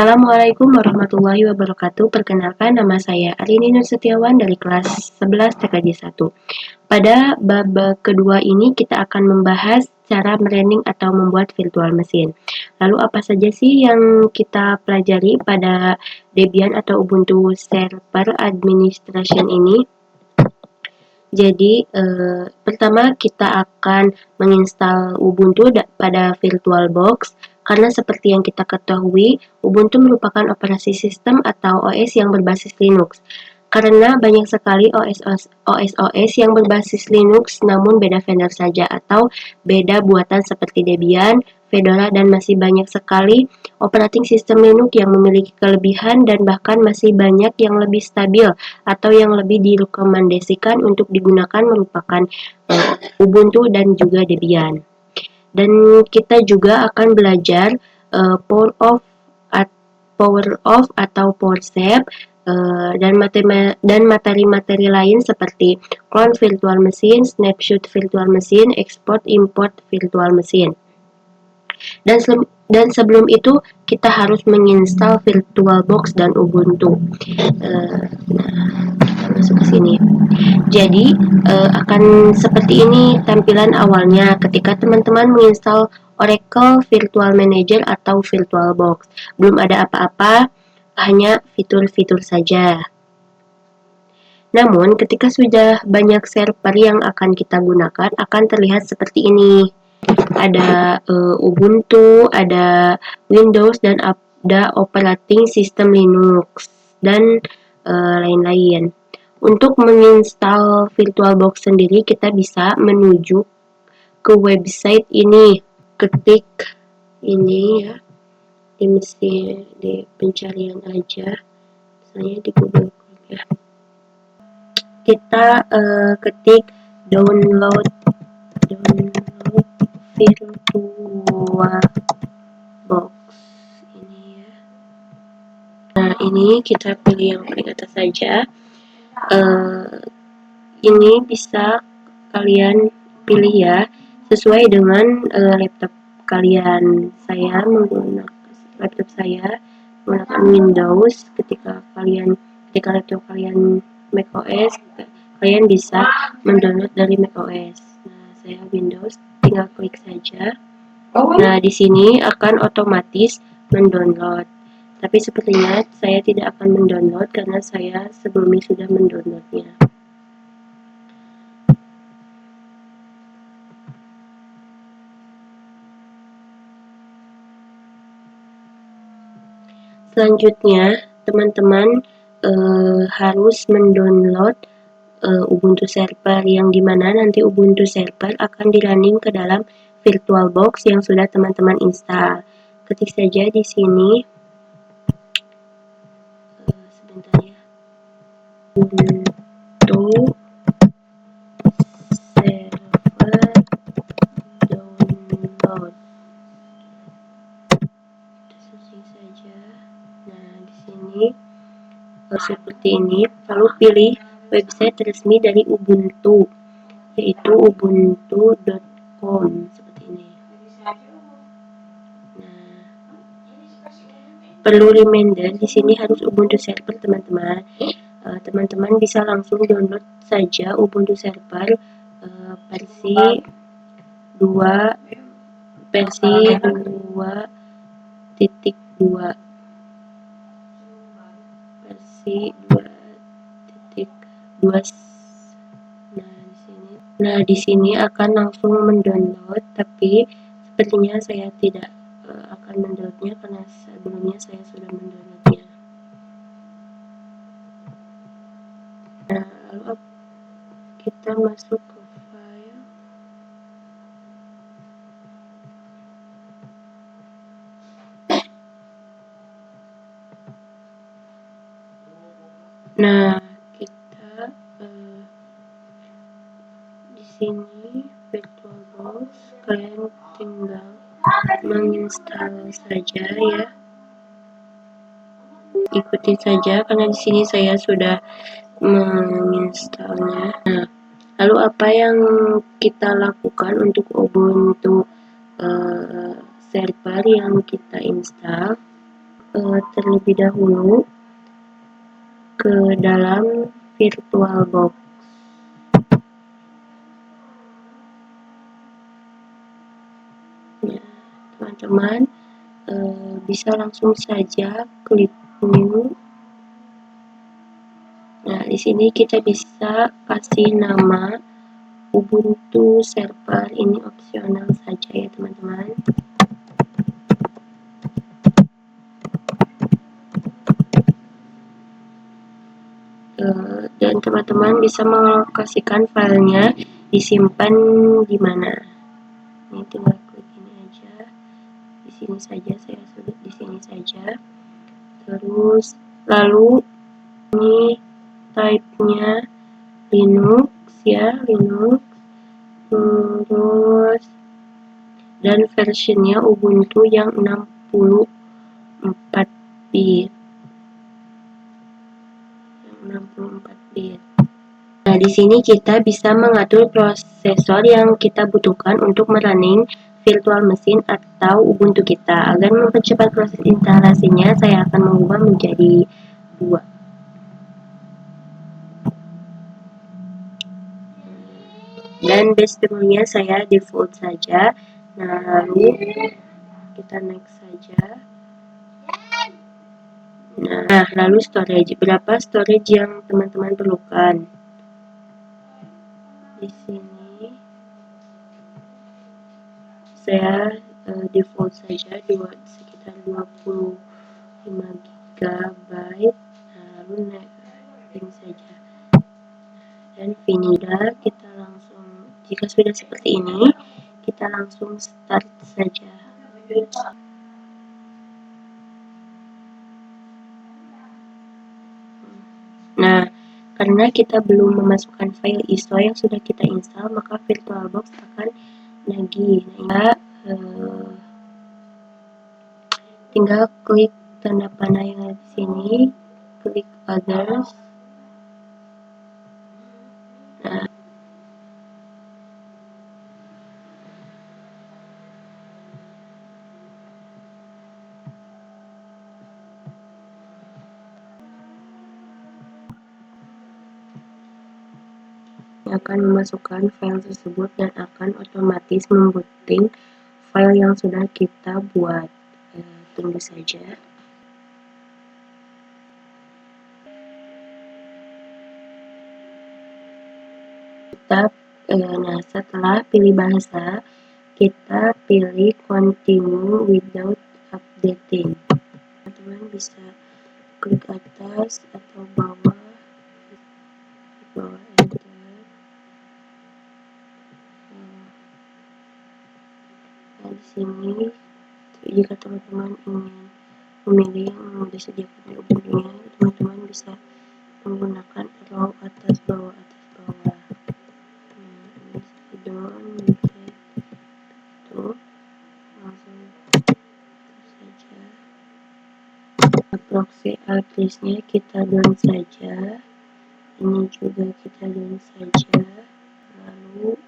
Assalamualaikum warahmatullahi wabarakatuh. Perkenalkan, nama saya Arini Nur Setiawan dari kelas 11 TKJ 1. Pada bab kedua ini kita akan membahas cara merending atau membuat virtual machine. Lalu apa saja sih yang kita pelajari pada Debian atau Ubuntu Server Administration ini? Jadi pertama kita akan menginstal Ubuntu pada VirtualBox, karena seperti yang kita ketahui, Ubuntu merupakan operasi sistem atau OS yang berbasis Linux. Karena banyak sekali OS yang berbasis Linux namun beda vendor saja atau beda buatan seperti Debian, Fedora, dan masih banyak sekali operating system Linux yang memiliki kelebihan dan bahkan masih banyak yang lebih stabil atau yang lebih direkomendasikan untuk digunakan merupakan Ubuntu dan juga Debian. Dan kita juga akan belajar Power Off atau PowerShell dan materi-materi lain seperti clone virtual machine, snapshot virtual machine, export import virtual machine. Dan sebelum itu kita harus menginstal VirtualBox dan Ubuntu. Kita masuk ke sini. Jadi akan seperti ini tampilan awalnya ketika teman-teman menginstal Oracle Virtual Manager atau VirtualBox. Belum ada apa-apa, hanya fitur-fitur saja. Namun ketika sudah banyak server yang akan kita gunakan, akan terlihat seperti ini. Ada Ubuntu, ada Windows, dan ada operating system Linux dan lain-lain. Untuk menginstal VirtualBox sendiri, kita bisa menuju ke website ini. Ketik ini ya di mesin di pencarian aja, misalnya di Google ya. Kita ketik download VirtualBox ini ya. Nah, ini kita pilih yang paling atas saja. Ini bisa kalian pilih ya sesuai dengan laptop kalian. Saya menggunakan laptop saya menggunakan Windows. Ketika laptop kalian macOS, kalian bisa mendownload dari macOS. Nah, saya Windows, tinggal klik saja. Nah, di sini akan otomatis mendownload. Tapi sepertinya saya tidak akan mendownload karena saya sebelumnya sudah mendownloadnya. Selanjutnya, teman-teman harus mendownload Ubuntu Server, yang dimana nanti Ubuntu Server akan di-running ke dalam VirtualBox yang sudah teman-teman install. Ketik saja di sini. Sebentar ya. Ubuntu Server download. Searching saja. Nah, di sini seperti ini. Lalu pilih website resmi dari Ubuntu, yaitu ubuntu.com seperti ini. Nah, perlu reminder di sini harus Ubuntu Server, teman-teman. Teman-teman bisa langsung download saja Ubuntu Server versi 2.2. Versi 2.2. Nah, di sini akan langsung mendownload, tapi sepertinya saya tidak akan mendownloadnya karena sebelumnya saya sudah mendownloadnya. Nah, lalu kita masuk ke file. Nah, kita di sini VirtualBox, kalian tinggal menginstal saja ya. Ikuti saja karena di sini saya sudah menginstalnya. Nah, lalu apa yang kita lakukan untuk Ubuntu server yang kita install? terlebih dahulu ke dalam VirtualBox. Ya, teman-teman bisa langsung saja klik new. Nah, di sini kita bisa kasih nama Ubuntu server, ini opsional saja ya teman-teman. Dan teman-teman bisa mengalokasikan filenya disimpan di mana. Ini tinggal klik ini aja, di sini saja, saya sudah di sini saja. Terus lalu ini type-nya Linux ya, Linux. Terus dan versionnya Ubuntu yang 64 bit. 64 bit. Nah, di sini kita bisa mengatur prosesor yang kita butuhkan untuk merunning virtual machine atau Ubuntu kita. Agar mempercepat proses instalasinya, saya akan mengubah menjadi 2. Dan base memorinya saya default saja. Nah, lalu kita next saja. Nah, lalu storage. Berapa storage yang teman-teman perlukan? Di sini saya default saja sekitar 25 GB. Nah, lalu next saja. Dan finida, kita langsung, jika sudah seperti ini, kita langsung start saja. Nah, karena kita belum memasukkan file ISO yang sudah kita install, maka VirtualBox akan nagih. Nah, tinggal klik tanda panah yang ada di sini, klik others. Nah, akan memasukkan file tersebut dan akan otomatis membooting file yang sudah kita buat. Tunggu saja. Nah, setelah pilih bahasa, kita pilih continue without updating. Teman-teman bisa klik atas atau bawah enter. Nah, di sini jika teman-teman ingin memilih yang disediakan di Ubuntu-nya, teman-teman bisa menggunakan arrow atas bawah atas bawah. Down tuh langsung saja. Proxy address-nya kita down saja. Ini juga kita down saja. Lalu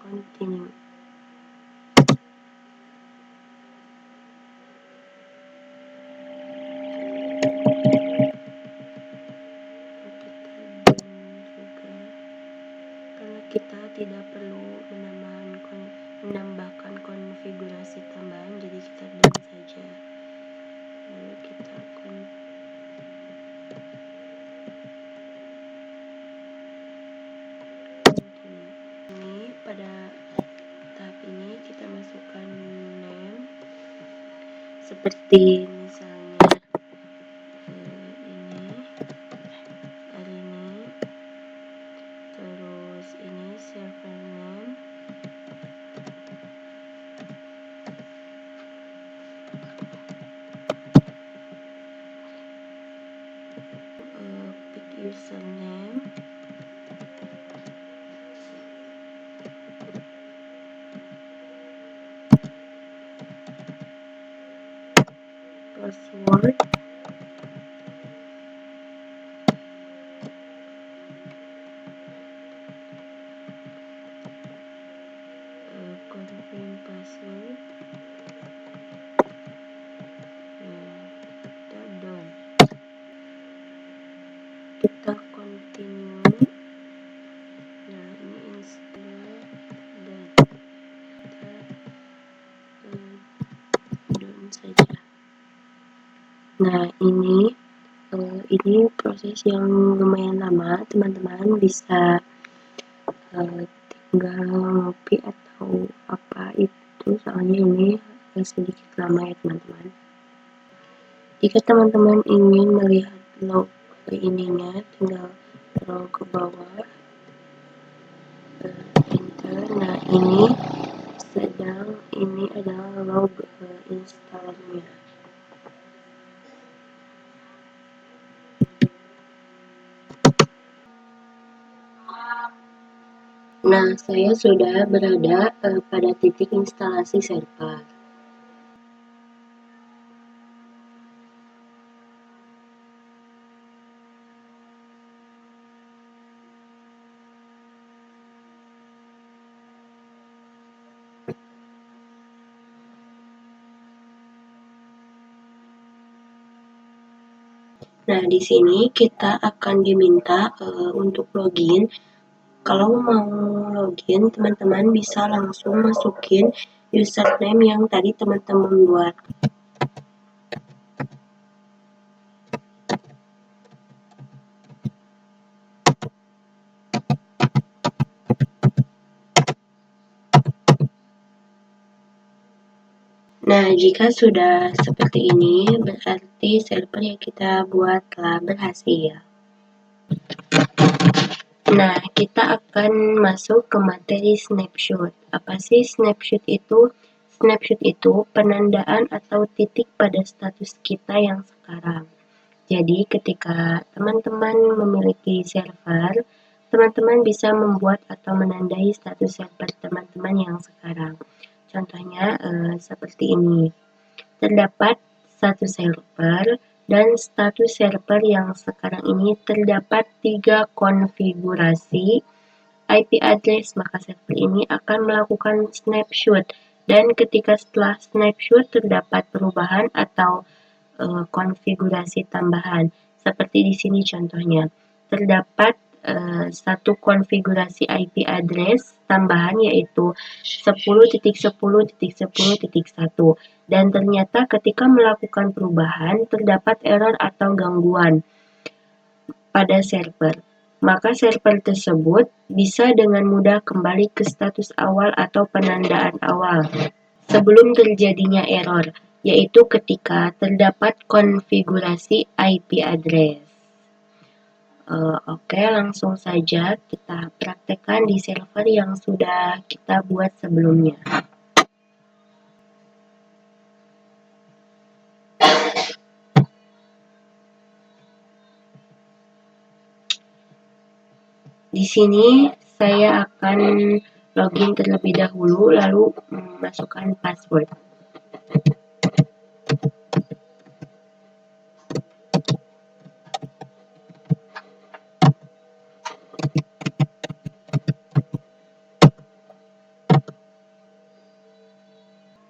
continue. Kita tidak perlu menambahkan konfigurasi tambahan, jadi kita down saja. Lalu kita ini pada tahap ini kita masukkan name seperti misalnya ini, terus ini server name, pick username, Nah, ini proses yang lumayan lama, teman-teman bisa tinggal ngopi atau apa itu, soalnya ini sedikit lama ya teman-teman. Jika teman-teman ingin melihat log ininya, tinggal scroll ke bawah, enter. Nah, ini adalah log instalnya. Nah, saya sudah berada pada titik instalasi server. Nah, di sini kita akan diminta untuk login. Kalau mau login, teman-teman bisa langsung masukin username yang tadi teman-teman buat. Nah, jika sudah seperti ini, berarti server yang kita buat telah berhasil. Nah, kita akan masuk ke materi snapshot. Apa sih snapshot itu? Snapshot itu penandaan atau titik pada status kita yang sekarang. Jadi, ketika teman-teman memiliki server, teman-teman bisa membuat atau menandai status server teman-teman yang sekarang. Contohnya seperti ini. Terdapat satu server dan status server yang sekarang ini terdapat 3 konfigurasi IP address, maka server ini akan melakukan snapshot. Dan ketika setelah snapshot terdapat perubahan atau konfigurasi tambahan. Seperti di sini contohnya. Terdapat satu konfigurasi IP address tambahan yaitu 10.10.10.1 dan ternyata ketika melakukan perubahan terdapat error atau gangguan pada server. Maka server tersebut bisa dengan mudah kembali ke status awal atau penandaan awal sebelum terjadinya error, yaitu ketika terdapat konfigurasi IP address. Oke, langsung saja kita praktekkan di server yang sudah kita buat sebelumnya. Di sini saya akan login terlebih dahulu, lalu memasukkan password.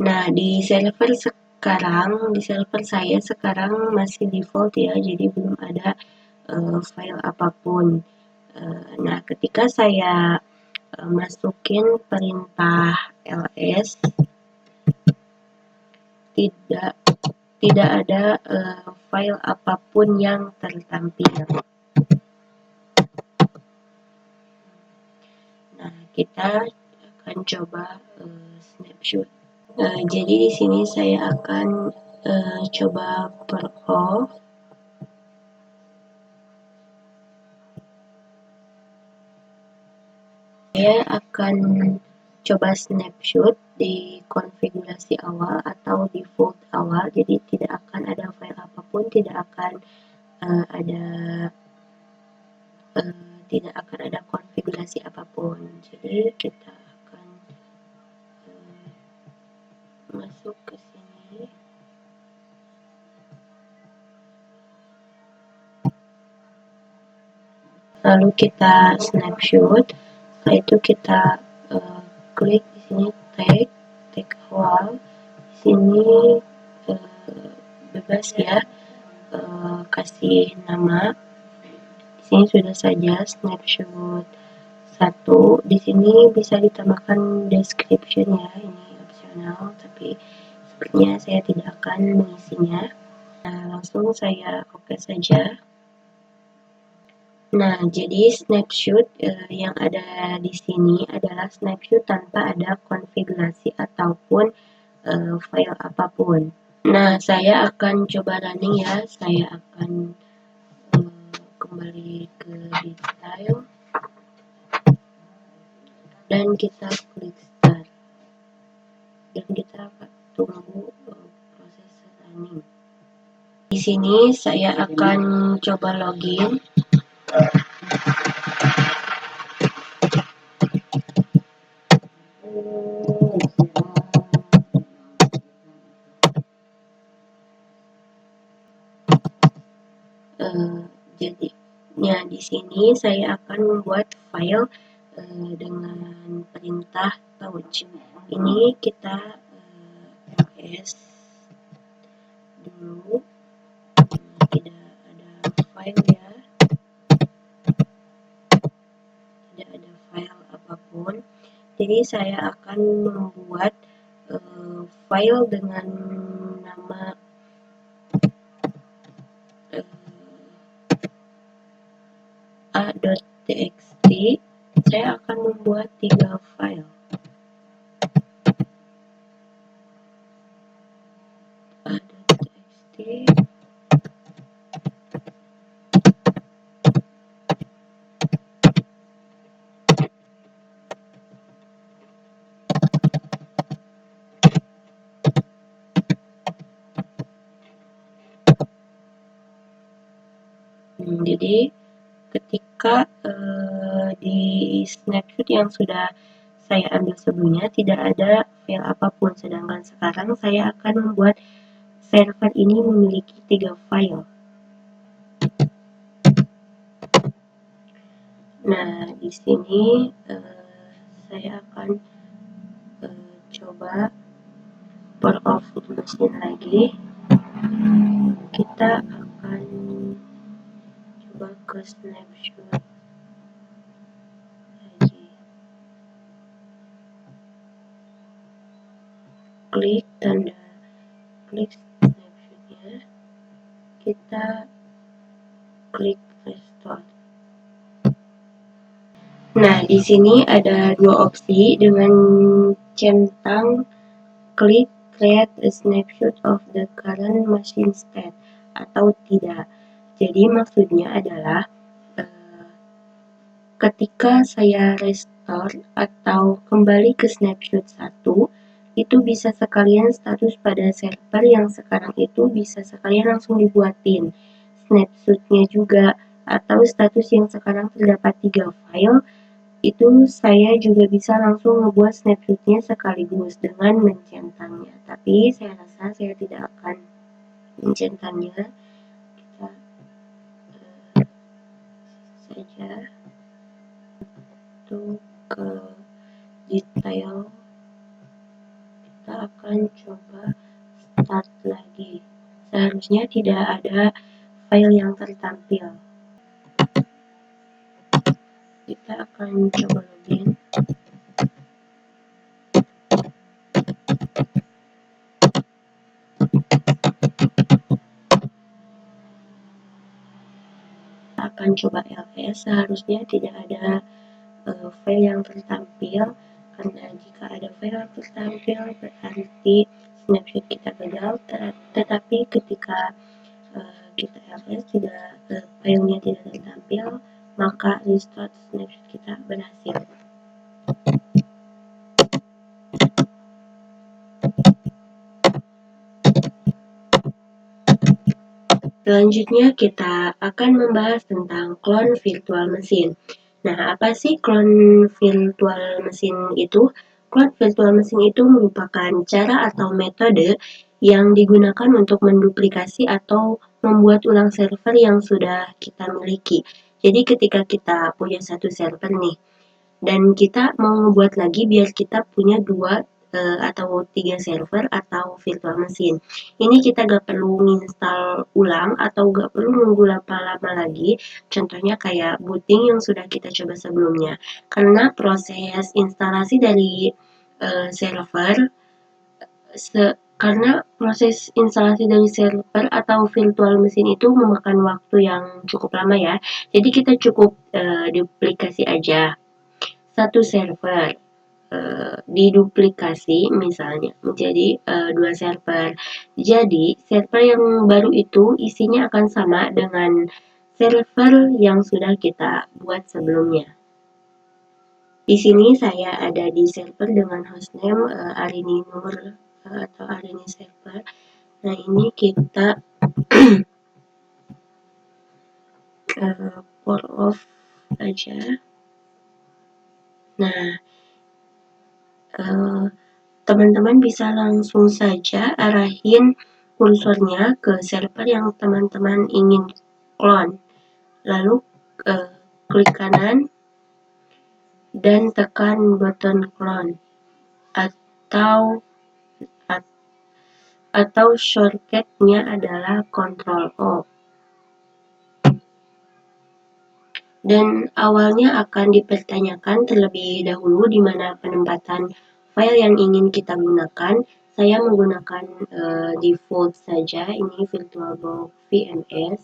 Nah, di server saya sekarang masih default ya, jadi belum ada file apapun. Nah, ketika saya masukin perintah ls, tidak ada file apapun yang tertampil. Nah, kita akan coba snapshot. Jadi di sini saya akan coba off. Saya akan coba snapshot di konfigurasi awal atau default awal, jadi tidak akan ada file apapun, tidak akan ada konfigurasi apapun. Jadi kita akan masuk ke sini. Lalu kita snapshot. Setelah itu kita klik di sini tag awal. Di sini bebas ya, kasih nama. Di sini sudah saja snapshot 1. Di sini bisa ditambahkan description ya, ini opsional, tapi sepertinya saya tidak akan mengisinya. Nah, langsung saya oke saja. Nah, jadi snapshot yang ada di sini adalah snapshot tanpa ada konfigurasi ataupun file apapun. Nah, saya akan coba running ya. Saya akan kembali ke detail dan kita klik start. Dan kita akan tunggu proses running. Di sini saya akan coba login. Jadinya di sini saya akan membuat file dengan perintah touch. Ini kita ls dulu, tidak ada file ya, tidak ada file apapun. Jadi saya akan membuat file dengan nama a.txt. Saya akan membuat 3 file. a.txt, jadi ketika di snapshot yang sudah saya ambil sebelumnya tidak ada file apapun, sedangkan sekarang saya akan membuat server ini memiliki 3 file. Nah, di sini saya akan coba power off mesin lagi. Kita akan coba ke snapshot lagi. Klik tanda klik snapshotnya. Kita klik restore. Nah, di sini ada 2 opsi dengan centang klik create a snapshot of the current machine state atau tidak. Jadi maksudnya adalah ketika saya restore atau kembali ke snapshot 1, itu bisa sekalian status pada server yang sekarang itu bisa sekalian langsung dibuatin snapshotnya juga, atau status yang sekarang terdapat 3 file itu saya juga bisa langsung membuat snapshotnya sekaligus dengan mencentangnya. Tapi saya rasa saya tidak akan mencentangnya. Kita saja untuk ke detail. Kita akan coba start lagi. Seharusnya tidak ada file yang tertampil. Kita akan coba login. Kita akan coba ls. Seharusnya tidak ada file yang tertampil, karena jika ada file yang tertampil berarti snapshot kita gagal. Tetapi ketika kita ls tidak filenya tidak tertampil, maka restart snapshot kita berhasil. Selanjutnya kita akan membahas tentang clone virtual machine. Nah, apa sih clone virtual machine itu? Clone virtual machine itu merupakan cara atau metode yang digunakan untuk menduplikasi atau membuat ulang server yang sudah kita miliki. Jadi ketika kita punya satu server nih, dan kita mau ngebuat lagi biar kita punya 2 atau 3 server atau virtual machine. Ini kita gak perlu install ulang atau gak perlu nunggu lama-lama lagi. Contohnya kayak booting yang sudah kita coba sebelumnya. Karena proses instalasi dari server Karena proses instalasi dari server atau virtual mesin itu memakan waktu yang cukup lama ya. Jadi kita cukup duplikasi aja satu server, diduplikasi misalnya menjadi 2 server. Jadi server yang baru itu isinya akan sama dengan server yang sudah kita buat sebelumnya. Di sini saya ada di server dengan hostname Arini Nur atau Arini server. Nah ini kita power off aja. Nah teman-teman bisa langsung saja arahin kursornya ke server yang teman-teman ingin clone. Lalu klik kanan dan tekan button clone atau shortcut-nya adalah Ctrl O. Dan awalnya akan dipertanyakan terlebih dahulu di mana penempatan file yang ingin kita gunakan. Saya menggunakan default saja, ini VirtualBox VMS.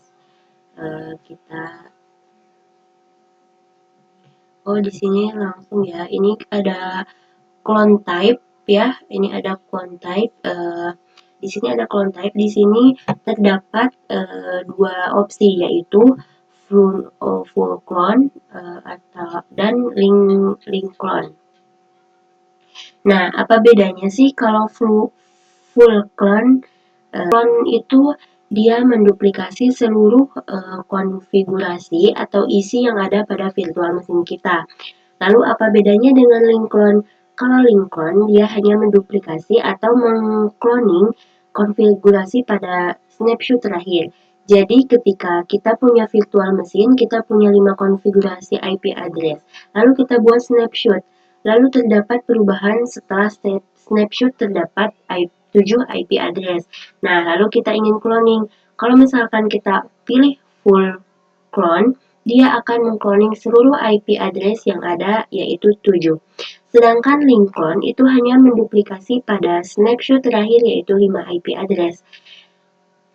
Di sini langsung ya. Ini ada clone type ya. Ini ada clone type. Di sini ada clone type. Di sini terdapat dua opsi, yaitu full clone dan link clone. Nah, apa bedanya sih kalau full clone? Clone itu dia menduplikasi seluruh konfigurasi atau isi yang ada pada virtual mesin kita. Lalu apa bedanya dengan link clone? Kalau link clone dia hanya menduplikasi atau mengcloning konfigurasi pada snapshot terakhir. Jadi ketika kita punya virtual mesin, kita punya 5 konfigurasi IP address. Lalu kita buat snapshot. Lalu terdapat perubahan setelah snapshot terdapat 7 IP address. Nah, lalu kita ingin cloning. Kalau misalkan kita pilih full clone, dia akan mengcloning seluruh IP address yang ada, yaitu 7. Sedangkan link clone itu hanya menduplikasi pada snapshot terakhir, yaitu 5 IP address.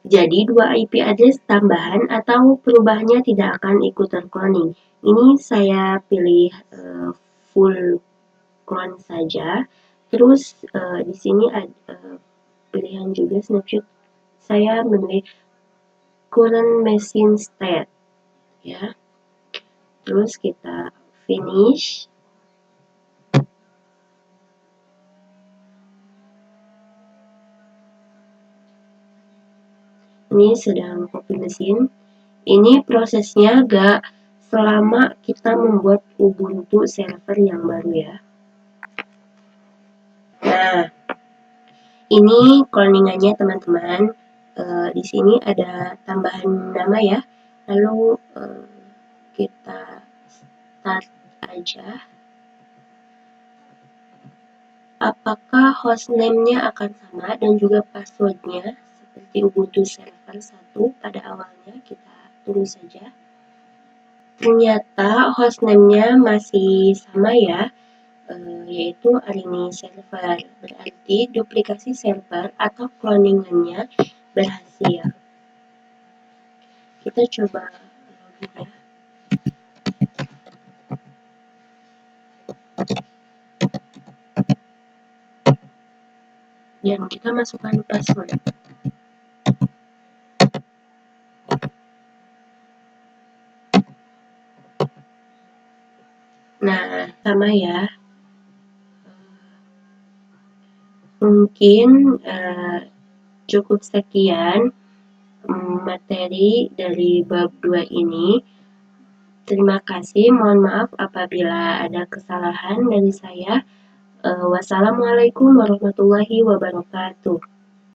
Jadi 2 IP address tambahan atau perubahannya tidak akan ikut tercloning. Ini saya pilih full clone saja. Terus di sini ada pilihan juga snapshot. Saya memilih current machine state ya. Terus kita finish. Ini sedang copy mesin. Ini prosesnya gak selama kita membuat Ubuntu server yang baru ya. Nah, ini cloningannya teman-teman. Di sini ada tambahan nama ya. Lalu kita start aja. Apakah hostname-nya akan sama dan juga password-nya seperti Ubuntu server 1 pada awalnya? Kita tunggu saja. Ternyata hostname-nya masih sama ya, yaitu Arini server. Berarti duplikasi server atau cloningannya berhasil. Kita coba login ya. Dan kita masukkan password. Nah, sama ya. Mungkin cukup sekian materi dari bab 2 ini. Terima kasih, mohon maaf apabila ada kesalahan dari saya. Wassalamualaikum warahmatullahi wabarakatuh.